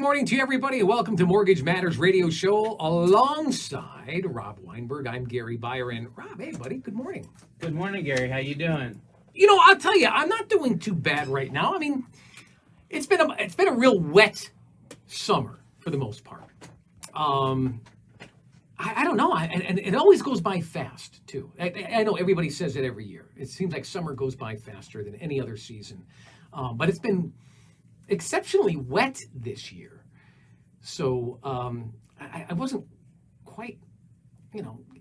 Good morning to everybody. Welcome to Mortgage Matters Radio Show alongside Rob Weinberg. I'm Gary Byron. Rob, hey, buddy. Good morning. Good morning, Gary. How you doing? You know, I'll tell you, I'm not doing too bad right now. I mean, it's been a real wet summer for the most part. I don't know, and it always goes by fast too. I know everybody says it every year. It seems like summer goes by faster than any other season, but it's been exceptionally wet this year. So I wasn't quite,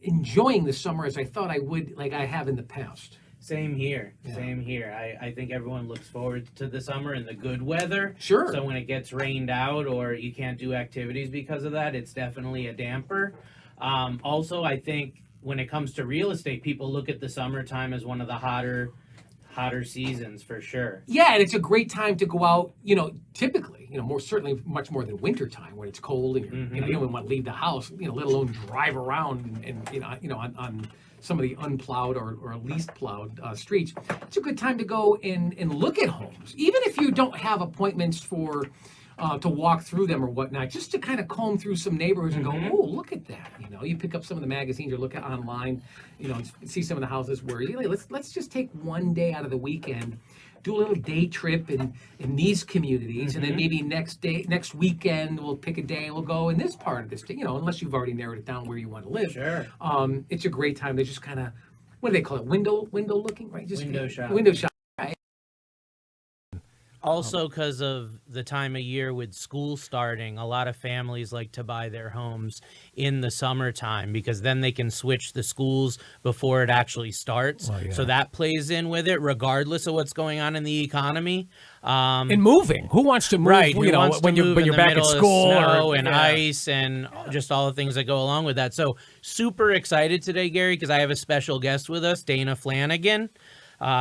enjoying the summer as I thought I would, like I have in the past. Same here. Yeah. Same here. I think everyone looks forward to the summer and the good weather. Sure. So when it gets rained out or you can't do activities because of that, it's definitely a damper. Also, I think when it comes to real estate, people look at the summertime as one of the hotter seasons for sure. Yeah, and it's a great time to go out, typically, certainly much more than winter time when it's cold and you don't even want to leave the house, let alone drive around and on some of the unplowed or least plowed streets. It's a good time to go and look at homes, even if you don't have appointments for to walk through them or whatnot, just to kind of comb through some neighborhoods and go, oh, look at that. You pick up some of the magazines or look at online, and see some of the houses where let's just take one day out of the weekend, do a little day trip in these communities, and then maybe next weekend we'll pick a day and we'll go in this part of this, unless you've already narrowed it down where you want to live. Sure. It's a great time to just kind of, what do they call it? Window looking, right? Just window shopping. Window shopping. Also, because of the time of year with school starting, a lot of families like to buy their homes in the summertime because then they can switch the schools before it actually starts. Oh, yeah. So that plays in with it, regardless of what's going on in the economy. And moving. Who wants to move? Right. When you're back at school, snow and ice and just all the things that go along with that. So super excited today, Gary, because I have a special guest with us, Dana Flanagan.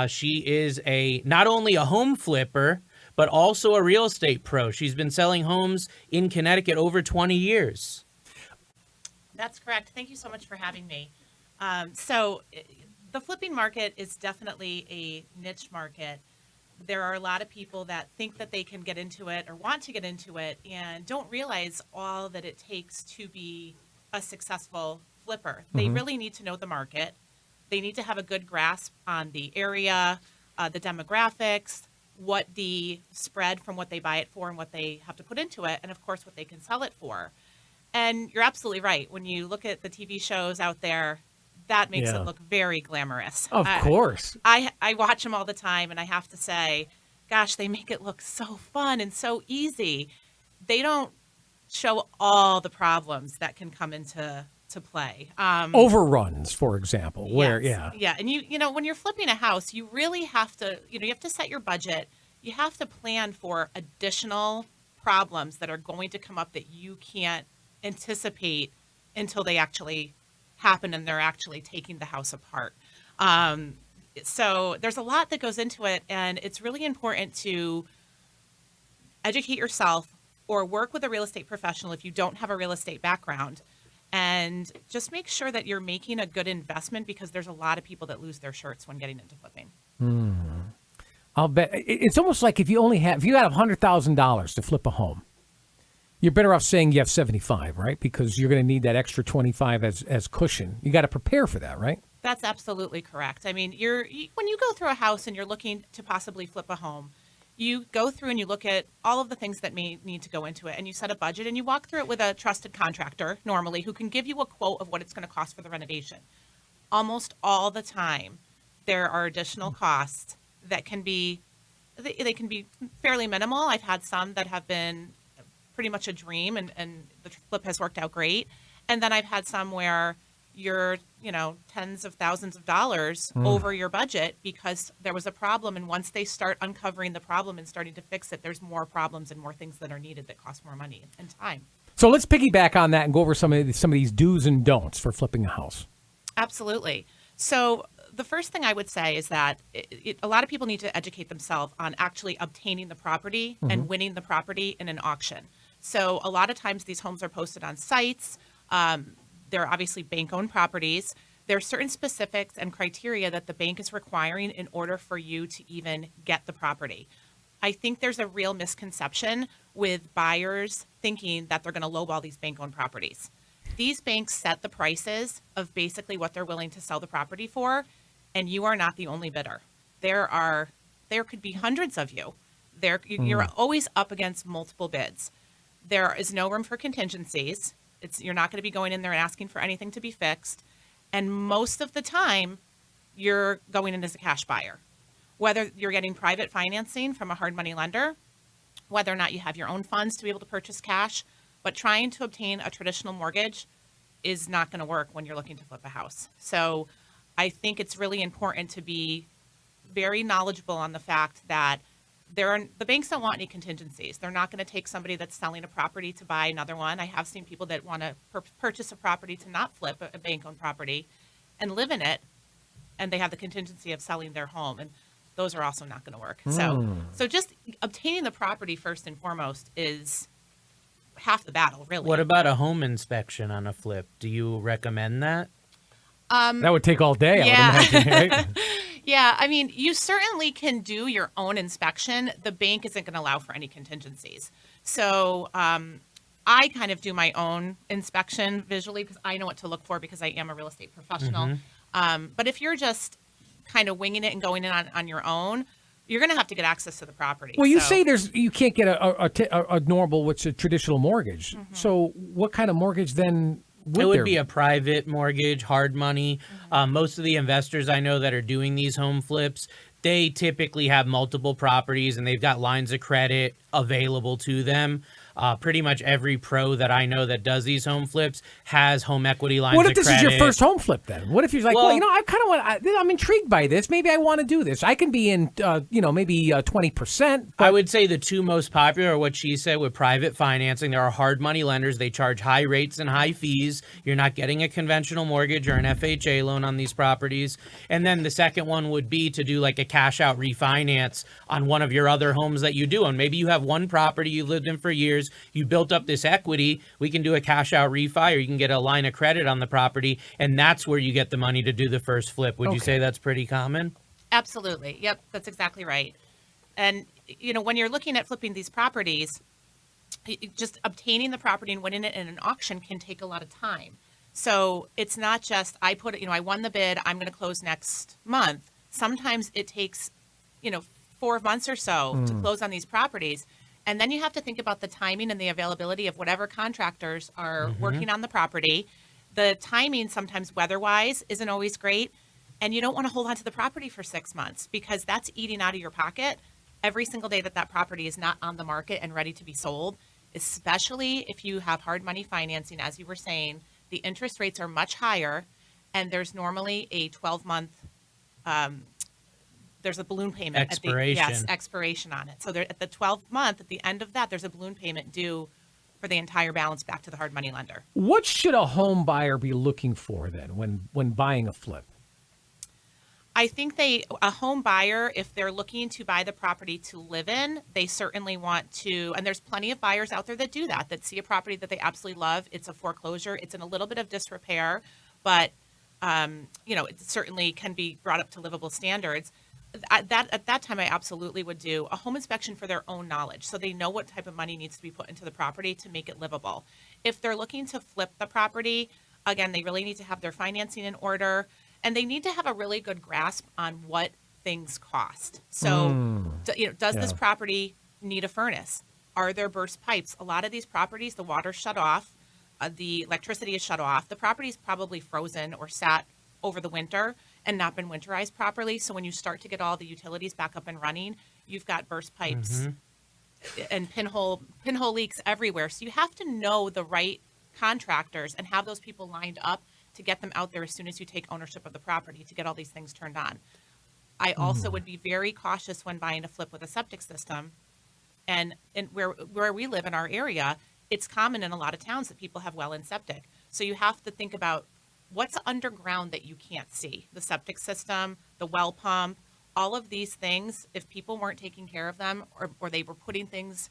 She is not only a home flipper, but also a real estate pro. She's been selling homes in Connecticut over 20 years. That's correct. Thank you so much for having me. So the flipping market is definitely a niche market. There are a lot of people that think that they can get into it or want to get into it and don't realize all that it takes to be a successful flipper. They really need to know the market. They need to have a good grasp on the area, the demographics, what the spread from what they buy it for and what they have to put into it, and of course what they can sell it for. And you're absolutely right. When you look at the TV shows out there, that makes it look very glamorous. Of course. I watch them all the time, and I have to say, gosh, they make it look so fun and so easy. They don't show all the problems that can come into play. Overruns, for example, where yeah, and you when you're flipping a house, you really have to you have to set your budget. You have to plan for additional problems that are going to come up that you can't anticipate until they actually happen and they're actually taking the house apart. So there's a lot that goes into it, and it's really important to educate yourself or work with a real estate professional if you don't have a real estate background. And just make sure that you're making a good investment, because there's a lot of people that lose their shirts when getting into flipping. I'll bet it's almost like if you have $100,000 to flip a home, you're better off saying you have 75, right? Because you're going to need that extra 25 as cushion. You got to prepare for that, right? That's absolutely correct. I mean, when you go through a house and you're looking to possibly flip a home, you go through and you look at all of the things that may need to go into it, and you set a budget and you walk through it with a trusted contractor normally who can give you a quote of what it's going to cost for the renovation. Almost all the time, there are additional costs that can be, they can be fairly minimal. I've had some that have been pretty much a dream and the flip has worked out great. And then I've had some where you're, tens of thousands of dollars over your budget because there was a problem. And once they start uncovering the problem and starting to fix it, there's more problems and more things that are needed that cost more money and time. So let's piggyback on that and go over some of these do's and don'ts for flipping a house. Absolutely. So the first thing I would say is that a lot of people need to educate themselves on actually obtaining the property and winning the property in an auction. So a lot of times these homes are posted on sites. They're obviously bank-owned properties. There are certain specifics and criteria that the bank is requiring in order for you to even get the property. I think there's a real misconception with buyers thinking that they're going to lowball these bank-owned properties. These banks set the prices of basically what they're willing to sell the property for, and you are not the only bidder. There could be hundreds of you. You're always up against multiple bids. There is no room for contingencies. You're not going to be going in there and asking for anything to be fixed. And most of the time, you're going in as a cash buyer. Whether you're getting private financing from a hard money lender, whether or not you have your own funds to be able to purchase cash, but trying to obtain a traditional mortgage is not going to work when you're looking to flip a house. So I think it's really important to be very knowledgeable on the fact that the banks don't want any contingencies. They're not going to take somebody that's selling a property to buy another one. I have seen people that want to purchase a property to not flip a bank-owned property and live in it, and they have the contingency of selling their home, and those are also not going to work. So just obtaining the property first and foremost is half the battle, really. What about a home inspection on a flip? Do you recommend that? That would take all day, Yeah. I would imagine, right? Yeah, I mean, you certainly can do your own inspection. The bank isn't going to allow for any contingencies. So I kind of do my own inspection visually because I know what to look for because I am a real estate professional. But if you're just kind of winging it and going in on your own, you're going to have to get access to the property. Well, you So- say you can't get a normal, what's a traditional mortgage. So what kind of mortgage then would It would there be a private mortgage, hard money. Most of the investors I know that are doing these home flips, they typically have multiple properties and they've got lines of credit available to them. Pretty much every pro that I know that does these home flips has home equity lines What if of this credit. is your first home flip then? What if you're like, well, Well- I kind of want, I'm intrigued by this. Maybe I want to do this. I can be in, maybe 20%. I would say the two most popular are what she said with private financing. There are hard money lenders. They charge high rates and high fees. You're not getting a conventional mortgage or an FHA loan on these properties. And then the second one would be to do like a cash out refinance on one of your other homes that you do. And maybe you have one property you've lived in for years. You built up this equity. We can do a cash out refi, or you can get a line of credit on the property. And that's where you get the money to do the first flip. Would you Okay. say that's pretty common? Absolutely. Yep, that's exactly right. And, when you're looking at flipping these properties, just obtaining the property and winning it in an auction can take a lot of time. So it's not just, I won the bid, I'm going to close next month. Sometimes it takes, 4 months or so to close on these properties. And then you have to think about the timing and the availability of whatever contractors are working on the property. The timing sometimes weather-wise isn't always great. And you don't want to hold on to the property for 6 months because that's eating out of your pocket every single day that property is not on the market and ready to be sold, especially if you have hard money financing. As you were saying, the interest rates are much higher, and there's normally a 12-month there's a balloon payment expiration on it. So at the 12th month, at the end of that, there's a balloon payment due for the entire balance back to the hard money lender. What should a home buyer be looking for then when buying a flip? I think a home buyer, if they're looking to buy the property to live in, they certainly want to, and there's plenty of buyers out there that do that see a property that they absolutely love. It's a foreclosure. It's in a little bit of disrepair, but, it certainly can be brought up to livable standards. At that time, I absolutely would do a home inspection for their own knowledge, so they know what type of money needs to be put into the property to make it livable. If they're looking to flip the property, again, they really need to have their financing in order, and they need to have a really good grasp on what things cost. So, does this property need a furnace? Are there burst pipes? A lot of these properties, the water's shut off, the electricity is shut off, the property's probably frozen or sat over the winter and not been winterized properly. So when you start to get all the utilities back up and running, you've got burst pipes and pinhole leaks everywhere. So you have to know the right contractors and have those people lined up to get them out there as soon as you take ownership of the property to get all these things turned on. I also would be very cautious when buying a flip with a septic system. And where we live in our area, it's common in a lot of towns that people have well and septic. So you have to think about what's underground that you can't see. The septic system, the well pump, all of these things, if people weren't taking care of them or they were putting things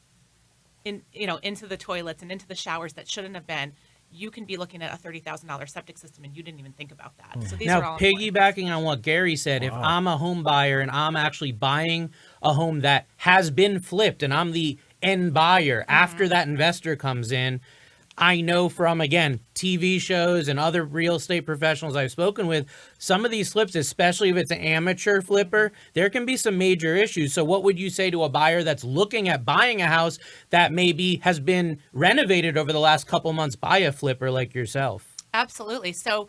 into the toilets and into the showers that shouldn't have been, you can be looking at a $30,000 septic system and you didn't even think about that. So these are Now, all important. piggybacking on what Gary said, if I'm a home buyer and I'm actually buying a home that has been flipped and I'm the end buyer after that investor comes in. I know from, again, TV shows and other real estate professionals I've spoken with, some of these flips, especially if it's an amateur flipper, there can be some major issues. So what would you say to a buyer that's looking at buying a house that maybe has been renovated over the last couple months by a flipper like yourself? Absolutely. So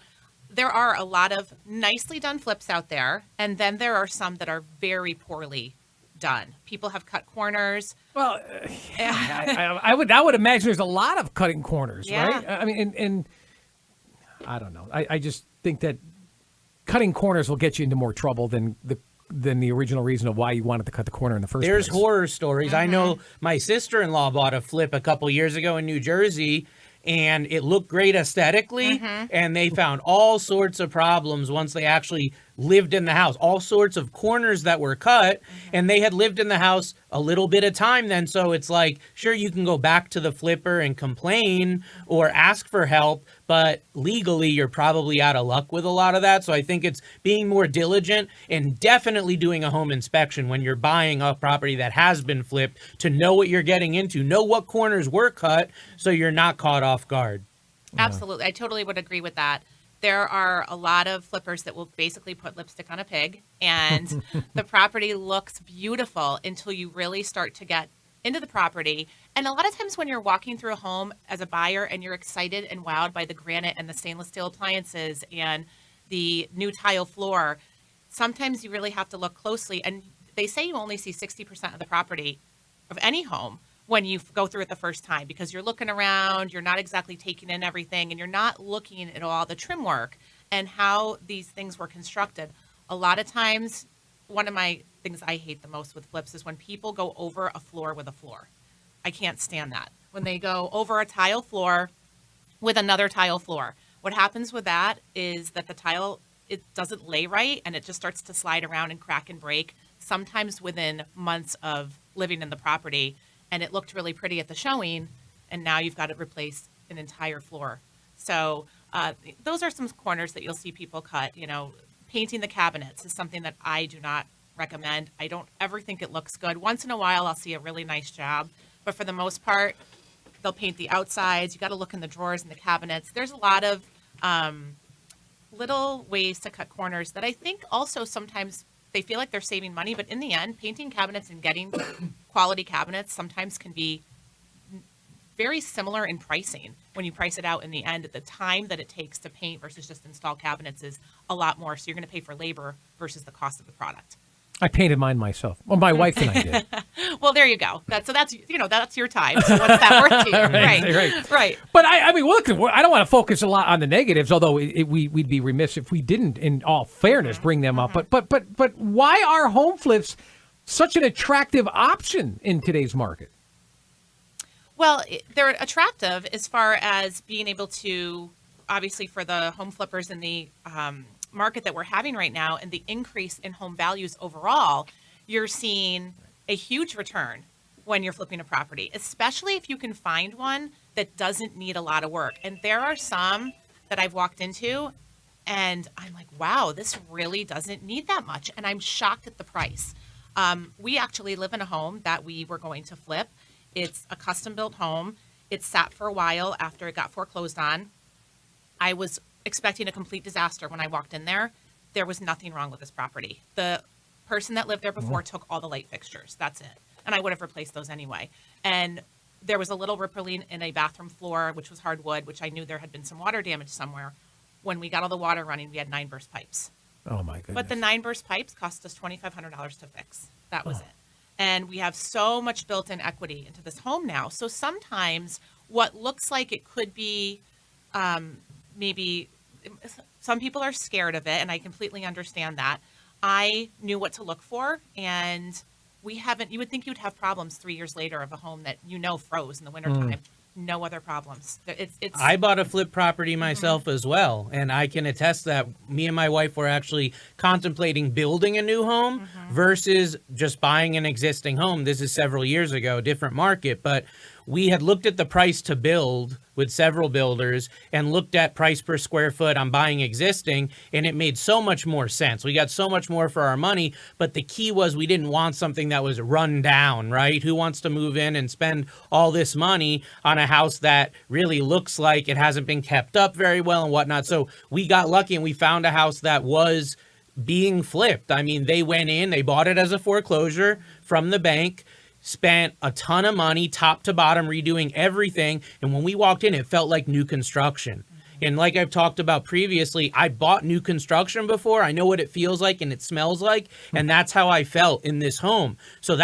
there are a lot of nicely done flips out there, and then there are some that are very poorly done. People have cut corners. Well, I would imagine there's a lot of cutting corners, Yeah. right? I mean, and I don't know. I just think that cutting corners will get you into more trouble than the original reason of why you wanted to cut the corner in the first There's place. horror stories. I know my sister-in-law bought a flip a couple years ago in New Jersey, and it looked great aesthetically, and they found all sorts of problems once they actually lived in the house, all sorts of corners that were cut, and they had lived in the house a little bit of time then. So it's like, sure, you can go back to the flipper and complain or ask for help, but legally you're probably out of luck with a lot of that. So I think it's being more diligent and definitely doing a home inspection when you're buying a property that has been flipped to know what you're getting into, know what corners were cut so you're not caught off guard. Absolutely. I totally would agree with that. There are a lot of flippers that will basically put lipstick on a pig, and the property looks beautiful until you really start to get into the property. And a lot of times when you're walking through a home as a buyer and you're excited and wowed by the granite and the stainless steel appliances and the new tile floor, sometimes you really have to look closely. And they say you only see 60% of the property of any home when you go through it the first time, because you're looking around, you're not exactly taking in everything, and you're not looking at all the trim work and how these things were constructed. A lot of times, one of my things I hate the most with flips is when people go over a floor with a floor. I can't stand that. When they go over a tile floor with another tile floor. What happens with that is that the tile, it doesn't lay right, and it just starts to slide around and crack and break, sometimes within months of living in the property. And it looked really pretty at the showing, and now you've got to replace an entire floor. So those are some corners that you'll see people cut. You know, painting the cabinets is something that I do not recommend. I don't ever think it looks good. Once in a while, I'll see a really nice job, but for the most part, they'll paint the outsides. You got to look in the drawers and the cabinets. There's a lot of little ways to cut corners that I think also sometimes they feel like they're saving money, but in the end, painting cabinets and getting quality cabinets sometimes can be very similar in pricing. When you price it out in the end, the time that it takes to paint versus just install cabinets is a lot more. So you're going to pay for labor versus the cost of the product. I painted mine myself. Well, my wife and I did. Well, there you go. That's your time. So what's that worth to you? Right. But I mean, look, I don't want to focus a lot on the negatives, although we'd be remiss if we didn't, in all fairness, bring them up. But why are home flips such an attractive option in today's market? Well, they're attractive as far as being able to, obviously, for the home flippers in the market that we're having right now and the increase in home values overall, you're seeing a huge return when you're flipping a property, especially if you can find one that doesn't need a lot of work. And there are some that I've walked into and I'm like, wow, this really doesn't need that much. And I'm shocked at the price. We actually live in a home that we were going to flip. It's a custom built home. It sat for a while after it got foreclosed on. I was expecting a complete disaster when I walked in there. There was nothing wrong with this property. The person that lived there before took all the light fixtures. That's it. And I would have replaced those anyway. And there was a little rippling in a bathroom floor, which was hardwood, which I knew there had been some water damage somewhere. When we got all the water running, we had 9 burst pipes. Oh, my goodness. But the 9 burst pipes cost us $2,500 to fix. That was it. And we have so much built-in equity into this home now. So sometimes what looks like it could be maybe some people are scared of it, and I completely understand that. I knew what to look for, and you would think you'd have problems 3 years later of a home that froze in the wintertime. No other problems. I bought a flip property myself as well, and I can attest that me and my wife were actually contemplating building a new home versus just buying an existing home. This is several years ago, different market, but we had looked at the price to build with several builders and looked at price per square foot on buying existing, and it made so much more sense. We got so much more for our money, but the key was we didn't want something that was run down, right? Who wants to move in and spend all this money on a house that really looks like it hasn't been kept up very well and whatnot? So we got lucky and we found a house that was being flipped. I mean, they went in, they bought it as a foreclosure from the bank, spent a ton of money, top to bottom, redoing everything. And when we walked in, it felt like new construction. And like I've talked about previously, I bought new construction before. I know what it feels like and it smells like. And that's how I felt in this home. So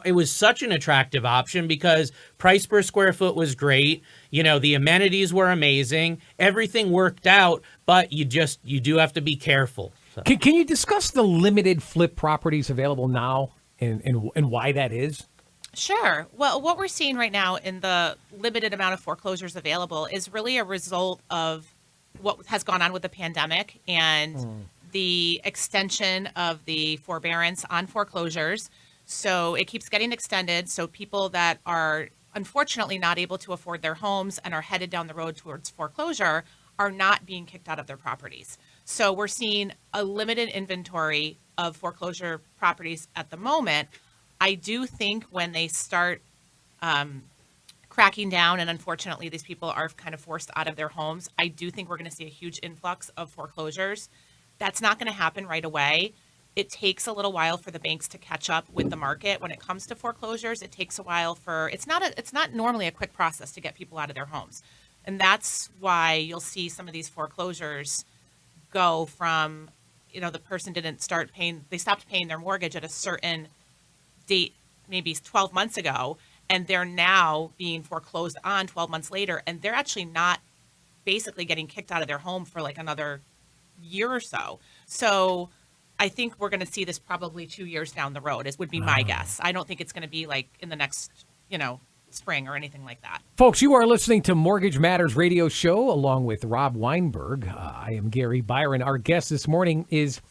it was such an attractive option because price per square foot was great. You know, the amenities were amazing. Everything worked out, but you do have to be careful. So. Can you discuss the limited flip properties available now and why that is? Sure. Well, what we're seeing right now in the limited amount of foreclosures available is really a result of what has gone on with the pandemic and the extension of the forbearance on foreclosures. So it keeps getting extended. So people that are unfortunately not able to afford their homes and are headed down the road towards foreclosure are not being kicked out of their properties. So we're seeing a limited inventory of foreclosure properties at the moment. I do think when they start cracking down, and unfortunately these people are kind of forced out of their homes, I do think we're going to see a huge influx of foreclosures. That's not going to happen right away. It takes a little while for the banks to catch up with the market. When it comes to foreclosures, it takes a while it's not normally a quick process to get people out of their homes. And that's why you'll see some of these foreclosures go from, the person they stopped paying their mortgage at a certain date, maybe 12 months ago, and they're now being foreclosed on 12 months later, and they're actually not basically getting kicked out of their home for like another year or so. So I think we're going to see this probably 2 years down the road, would be my guess. I don't think it's going to be like in the next, spring or anything like that. Folks, you are listening to Mortgage Matters Radio Show along with Rob Weinberg. I am Gary Byron. Our guest this morning is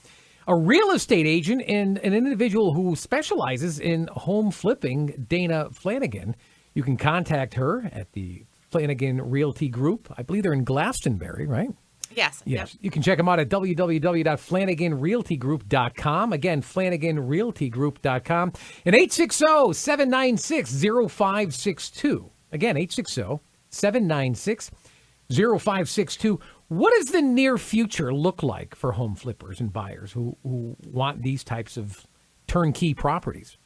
a real estate agent and an individual who specializes in home flipping, Dana Flanagan. You can contact her at the Flanagan Realty Group. I believe they're in Glastonbury, right? Yes. Yes. Yep. You can check them out at www.flanaganrealtygroup.com. Again, flanaganrealtygroup.com. And 860-796-0562. Again, 860-796-0562. What does the near future look like for home flippers and buyers who want these types of turnkey properties?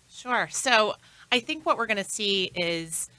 Sure. So I think what we're going to see is,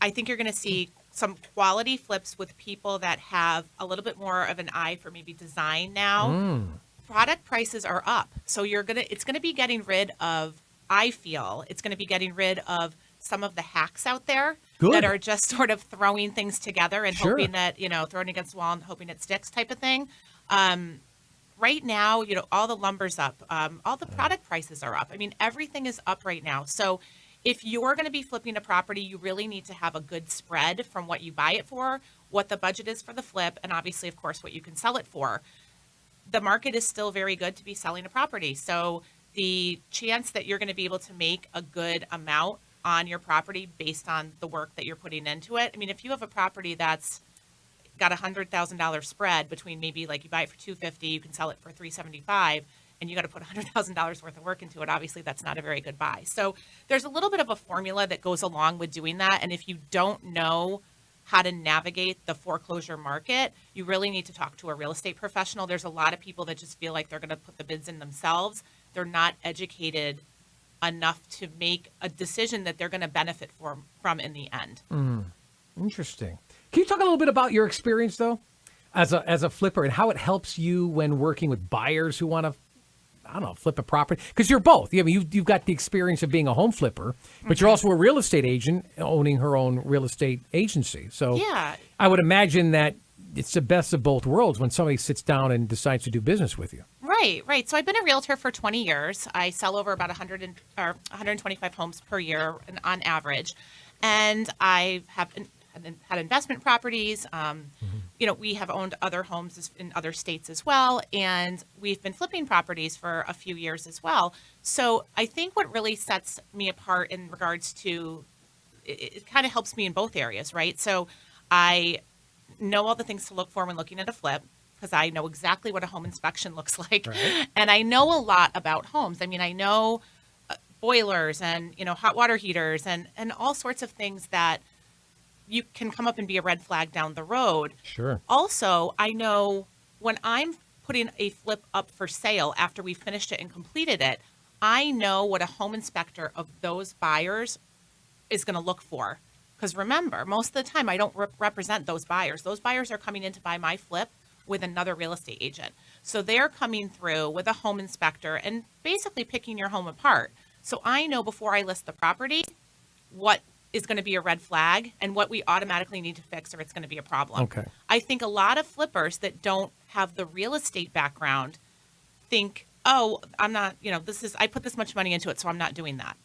you're going to see some quality flips with people that have a little bit more of an eye for maybe design now. Product prices are up. So it's going to be getting rid of, it's going to be getting rid of some of the hacks out there that are just sort of throwing things together and hoping that, throwing against the wall and hoping it sticks type of thing. Right now, all the lumber's up. All the product prices are up. I mean, everything is up right now. So if you're going to be flipping a property, you really need to have a good spread from what you buy it for, what the budget is for the flip, and obviously, of course, what you can sell it for. The market is still very good to be selling a property. So the chance that you're going to be able to make a good amount on your property based on the work that you're putting into it. I mean, if you have a property that's got $100,000 spread between maybe like you buy it for $250, you can sell it for $375, and you got to put $100,000 worth of work into it, obviously that's not a very good buy. So there's a little bit of a formula that goes along with doing that. And if you don't know how to navigate the foreclosure market, you really need to talk to a real estate professional. There's a lot of people that just feel like they're going to put the bids in themselves. They're not educated enough to make a decision that they're going to benefit from in the end. Interesting. Can you talk a little bit about your experience, though, as a flipper and how it helps you when working with buyers who want to, flip a property? Because you're both. I mean, you've got the experience of being a home flipper, but you're also a real estate agent owning her own real estate agency. So yeah, I would imagine that it's the best of both worlds when somebody sits down and decides to do business with you. Right. So I've been a realtor for 20 years. I sell over about 125 homes per year on average. And I have had investment properties. We have owned other homes in other states as well. And we've been flipping properties for a few years as well. So I think what really sets me apart in regards to it kind of helps me in both areas, right? So I know all the things to look for when looking at a flip, because I know exactly what a home inspection looks like. Right. And I know a lot about homes. I mean, I know boilers and, hot water heaters and all sorts of things that you can come up and be a red flag down the road. Sure. Also, I know when I'm putting a flip up for sale after we finished it and completed it, I know what a home inspector of those buyers is going to look for. Because remember, most of the time I don't represent those buyers. Those buyers are coming in to buy my flip with another real estate agent. So they're coming through with a home inspector and basically picking your home apart. So I know before I list the property what is going to be a red flag and what we automatically need to fix or it's going to be a problem. Okay. I think a lot of flippers that don't have the real estate background think, oh, I'm not, I put this much money into it, so I'm not doing that.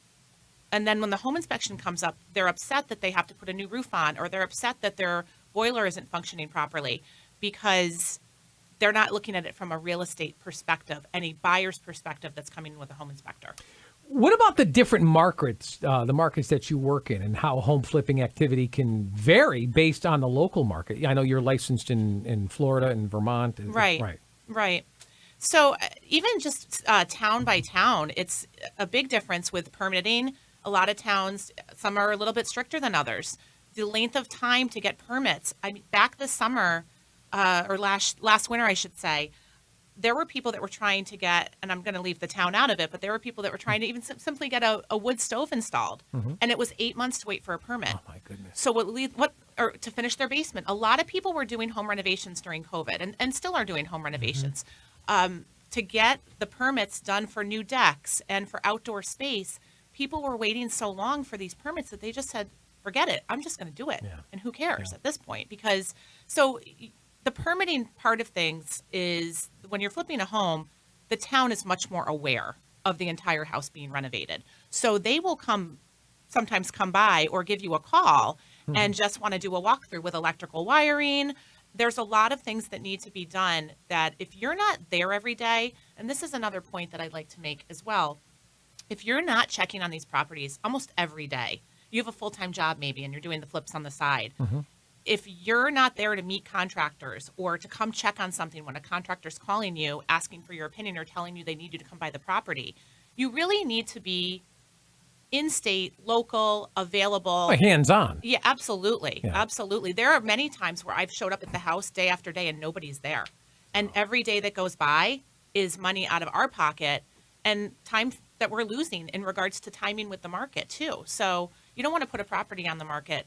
And then when the home inspection comes up, they're upset that they have to put a new roof on, or they're upset that their boiler isn't functioning properly because they're not looking at it from a real estate perspective, any buyer's perspective that's coming with a home inspector. What about the different markets, the markets that you work in, and how home flipping activity can vary based on the local market? I know you're licensed in Florida and Vermont. Right. So even just town by town, it's a big difference with permitting. A lot of towns, some are a little bit stricter than others. The length of time to get permits. I mean, back this summer, or last winter, I should say, there were people that were trying to get, and I'm going to leave the town out of it, but there were people that were trying to even simply get a wood stove installed, and it was 8 months to wait for a permit. Oh my goodness! So or to finish their basement. A lot of people were doing home renovations during COVID, and still are doing home renovations. To get the permits done for new decks and for outdoor space, people were waiting so long for these permits that they just said, "Forget it. I'm just going to do it." Yeah. And who cares at this point? Because the permitting part of things is when you're flipping a home, the town is much more aware of the entire house being renovated. So they will sometimes come by or give you a call and just want to do a walkthrough with electrical wiring. There's a lot of things that need to be done that if you're not there every day, and this is another point that I'd like to make as well, if you're not checking on these properties almost every day, you have a full-time job maybe and you're doing the flips on the side. If you're not there to meet contractors or to come check on something when a contractor's calling you, asking for your opinion or telling you they need you to come by the property, you really need to be in-state, local, available. Hands-on. Yeah, absolutely. Yeah. Absolutely. There are many times where I've showed up at the house day after day and nobody's there. And every day that goes by is money out of our pocket and time that we're losing in regards to timing with the market too. So you don't want to put a property on the market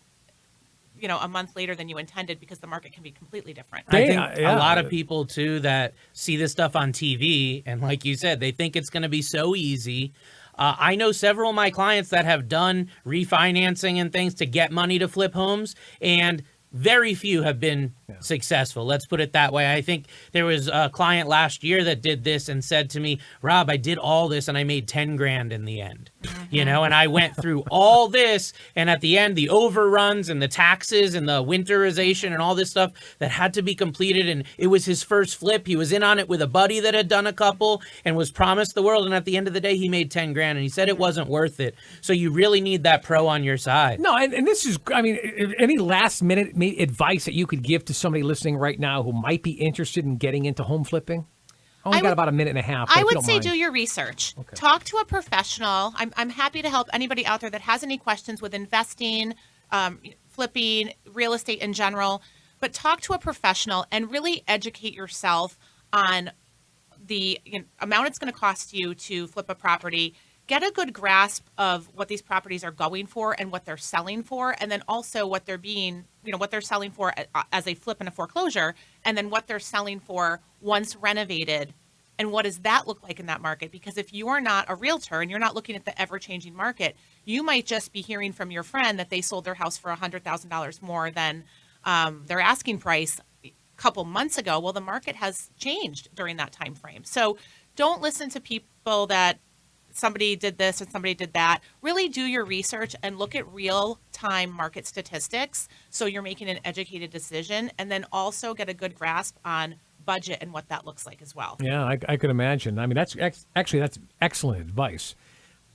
a month later than you intended because the market can be completely different. I think a lot of people too that see this stuff on TV and like you said, they think it's going to be so easy. I know several of my clients that have done refinancing and things to get money to flip homes, and very few have been successful. Let's put it that way. I think there was a client last year that did this and said to me, "Rob, I did all this and I made 10 grand in the end." And I went through all this, and at the end, the overruns and the taxes and the winterization and all this stuff that had to be completed. And it was his first flip. He was in on it with a buddy that had done a couple and was promised the world. And at the end of the day, he made 10 grand and he said it wasn't worth it. So you really need that pro on your side. No, and this is, any last minute advice that you could give to somebody listening right now who might be interested in getting into home flipping? Only got about a minute and a half. I would say do your research. Okay. Talk to a professional. I'm happy to help anybody out there that has any questions with investing, flipping, real estate in general. But talk to a professional and really educate yourself on the amount it's going to cost you to flip a property. Get a good grasp of what these properties are going for and what they're selling for, and then also what they're what they're selling for as a flip and a foreclosure, and then what they're selling for once renovated, and what does that look like in that market? Because if you are not a realtor and you're not looking at the ever-changing market, you might just be hearing from your friend that they sold their house for $100,000 more than their asking price a couple months ago. Well, the market has changed during that time frame. So don't listen to people that somebody did this and somebody did that. Really do your research and look at real-time market statistics so you're making an educated decision, and then also get a good grasp on budget and what that looks like as well. Yeah, I could imagine. That's excellent advice.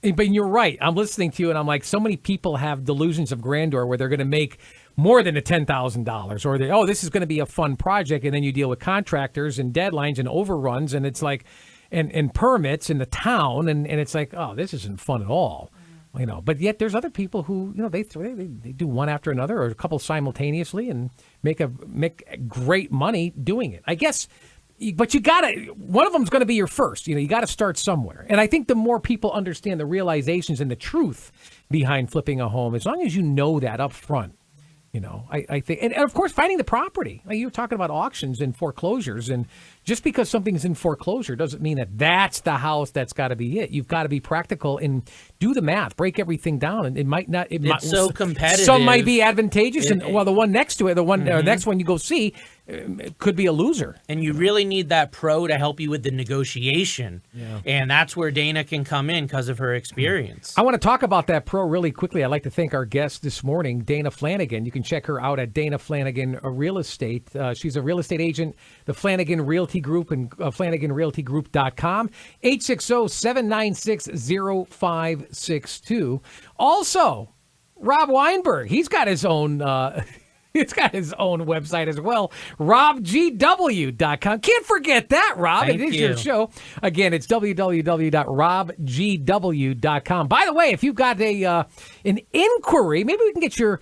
But you're right. I'm listening to you, and I'm like, so many people have delusions of grandeur where they're going to make more than $10,000, or this is going to be a fun project, and then you deal with contractors and deadlines and overruns, and it's like, and permits in the town, and it's like, oh, this isn't fun at all. But yet there's other people who, they do one after another or a couple simultaneously and make great money doing it. I guess. But one of them's going to be your first. You got to start somewhere. And I think the more people understand the realizations and the truth behind flipping a home, as long as you know that up front, I think, and of course, finding the property. Like you were talking about auctions and foreclosures, and just because something's in foreclosure doesn't mean that that's the house that's got to be it. You've got to be practical and do the math, break everything down, and it might not. It's so competitive. Some might be advantageous, and the one next to it, the next one you go see, could be a loser. And you really need that pro to help you with the negotiation. Yeah. And that's where Dana can come in because of her experience. I want to talk about that pro really quickly. I'd like to thank our guest this morning, Dana Flanagan. You can check her out at Dana Flanagan Real Estate. She's a real estate agent, the Flanagan Realty Group, and FlanaganRealtyGroup.com, 860-796-0562. Also, Rob Weinberg, he's got his own... It's got his own website as well, robgw.com. Can't forget that, Rob. Thank it is you. your show. Again, it's www.robgw.com. By the way, if you've got an inquiry, maybe we can get your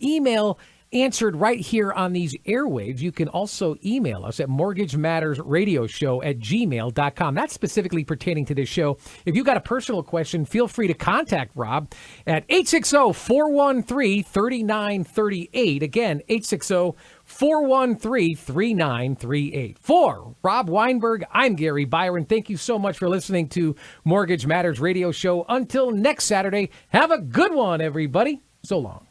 email answered right here on these airwaves. You can also email us at mortgagemattersradioshow@gmail.com. That's specifically pertaining to this show. If you've got a personal question, feel free to contact Rob at 860-413-3938. Again, 860-413-3938. For Rob Weinberg, I'm Gary Byron. Thank you so much for listening to Mortgage Matters Radio Show. Until next Saturday, have a good one, everybody. So long.